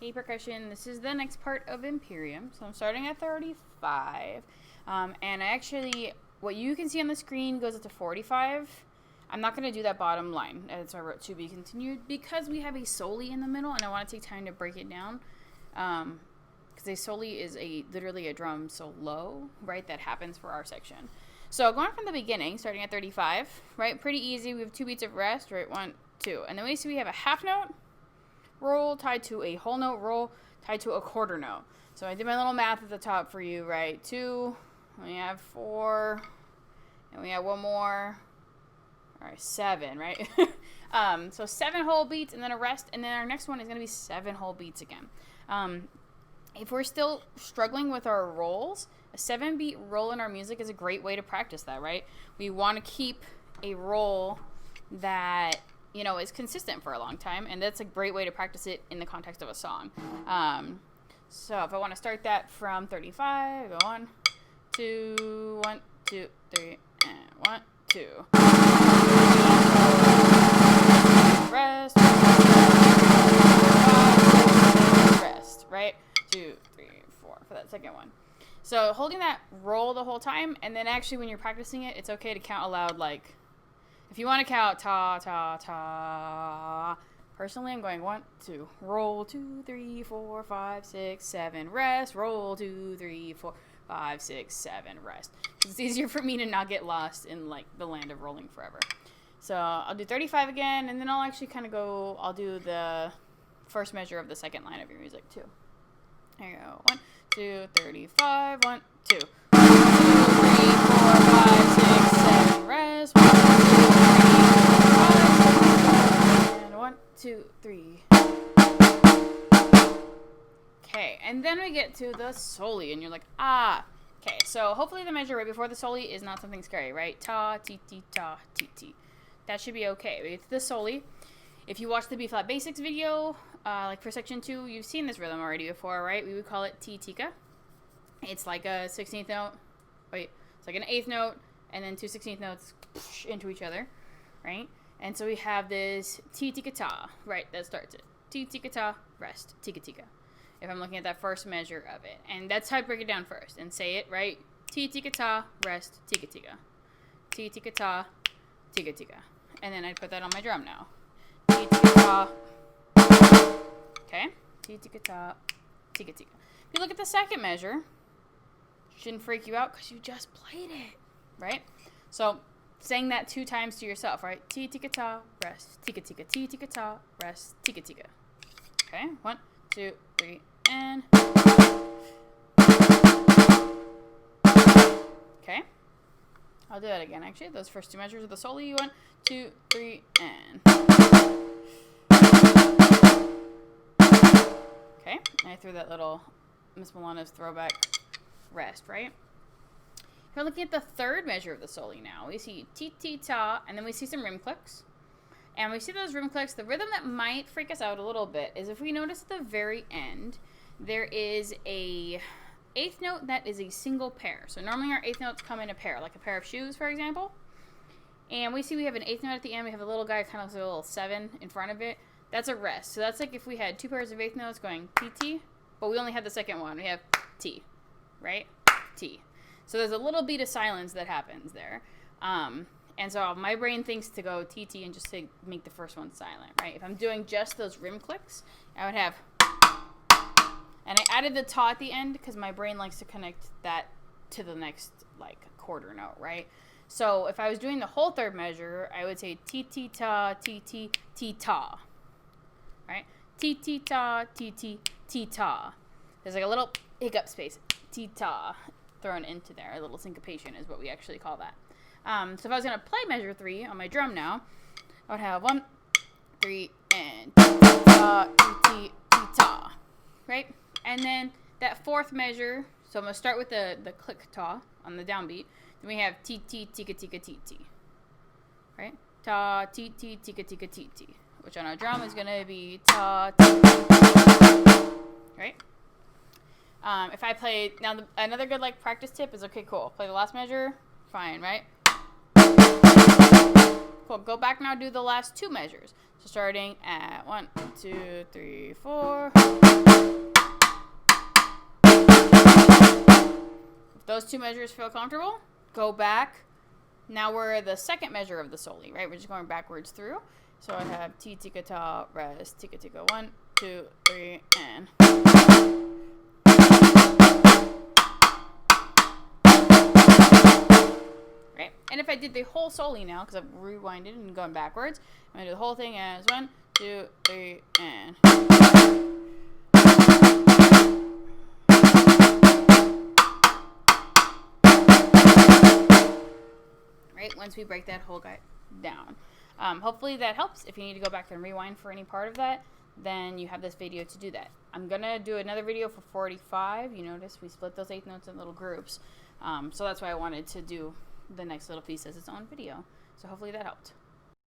Hey Percussion, this is the next part of Imperium. So I'm starting at 35. And I actually, what you can see on the screen goes up to 45. I'm not going to do that bottom line. That's why I wrote to be continued because we have a Soli in the middle and I want to take time to break it down. Because a Soli is literally a drum solo, right, that happens for our section. So going from the beginning, starting at 35, right, pretty easy. We have 2 beats of rest, right, 1, 2. And then we see we have a half note roll tied to a whole note roll tied to a quarter note. So I did my little math at the top for you, right? 2, we have 4, and we have 1 more. All right, 7, right? So 7 whole beats and then a rest, and then our next one is going to be 7 whole beats again. If we're still struggling with our rolls, a 7-beat roll in our music is a great way to practice that, right? We want to keep a roll that, you know, is consistent for a long time, and that's a great way to practice it in the context of a song. So if I want to start that from 35, go 1, 2, 1, 2, 3, and 1, 2. Rest, rest, right? 2, 3, 4 for that second one. So holding that roll the whole time, and then actually when you're practicing it, it's okay to count aloud, like, if you want to count ta, ta, ta. Personally, I'm going 1, 2, roll, 2, 3, 4, 5, 6, 7, rest, roll, 2, 3, 4, 5, 6, 7, rest. It's easier for me to not get lost in, like, the land of rolling forever. So I'll do 35 again, and then I'll actually kind of go, I'll do the first measure of the second line of your music, too. There you go. 1, 2, 35, 1, 2. 2, 3, 4, 5, 6, 7, rest. 1, 2, 3, 4, 5, 6, 7, and 1, 2, 3. Okay, and then we get to the Soli, and you're like, ah. Okay, so hopefully the measure right before the Soli is not something scary, right? Ta, ti, ti, ta, ti, ti. That should be okay. It's the Soli. If you watch the B-flat basics video, like for section 2, you've seen this rhythm already before, right? We would call it ti-tika. It's like a 16th note. Wait, it's like an 8th note, and then 2 16th notes into each other, right? And so we have this ti-tika-ta, right? That starts it. Ti-tika-ta, rest, tika-tika. If I'm looking at that first measure of it. And that's how I break it down first and say it, right? Ti-tika-ta, rest, tika-tika. Ti-tika-ta, tika-tika. And then I put that on my drum now. Ti-tika-ta. Okay? Ti-tika-ta, tika-tika. If you look at the second measure, it shouldn't freak you out because you just played it, right? So saying that 2 times to yourself, right? Ti-tika-ta, rest, tika-tika. Ti-tika-ta, rest, tika-tika. Okay? 1, 2, 3, and... Okay? I'll do that again, actually. Those first 2 measures of the Soli. 1, 2, 3, and... Okay? And I threw that little Miss Milano's throwback rest, right? We're looking at the third measure of the Soli now. We see ti-ti-ta, and then we see some rim clicks. And we see those rim clicks. The rhythm that might freak us out a little bit is if we notice at the very end, there is a 8th note that is a single pair. So normally our 8th notes come in a pair, like a pair of shoes, for example. And we see we have an 8th note at the end. We have a little guy kind of like a little 7 in front of it. That's a rest. So that's like if we had 2 pairs of 8th notes going T-T, but we only had the second one. We have T, right? T. So there's a little beat of silence that happens there. And so my brain thinks to go T-T and just to make the first one silent, right? If I'm doing just those rim clicks, I would have... And I added the ta at the end because my brain likes to connect that to the next, like, quarter note, right? So if I was doing the whole third measure, I would say T-T-ta, T-T, T-ta. Right? Ti-ti-ta, ti-ti, ti-ta. There's like a little hiccup space. Ti-ta thrown into there. A little syncopation is what we actually call that. So if I was going to play measure 3 on my drum now, I would have 1, 3, and ti-ta, ti-ti, ti-ta. Right? And then that fourth measure, so I'm going to start with the click ta on the downbeat. Then we have ti-ti, tika-tika, ti-ti. Right? Ta, ti-ti, tika-tika, ti-ti. Which on our drum is going to be ta, ta, right? If I play, now another good like practice tip is, okay, cool. Play the last measure, fine, right? Cool, go back now, do the last 2 measures. So starting at 1, 2, 3, 4. those two measures feel comfortable, go back. Now we're the second measure of the Soli, right? We're just going backwards through. So I have T, tika, ta, res, tika, tika, 1, 2, 3, and. Right? And if I did the whole Soli now, because I've rewinded and going backwards, I'm going to do the whole thing as 1, 2, 3, and. Right? Once we break that whole guy down. Hopefully that helps. If you need to go back and rewind for any part of that, then you have this video to do that. I'm going to do another video for 45. You notice we split those 8th notes in little groups. So that's why I wanted to do the next little piece as its own video. So hopefully that helped.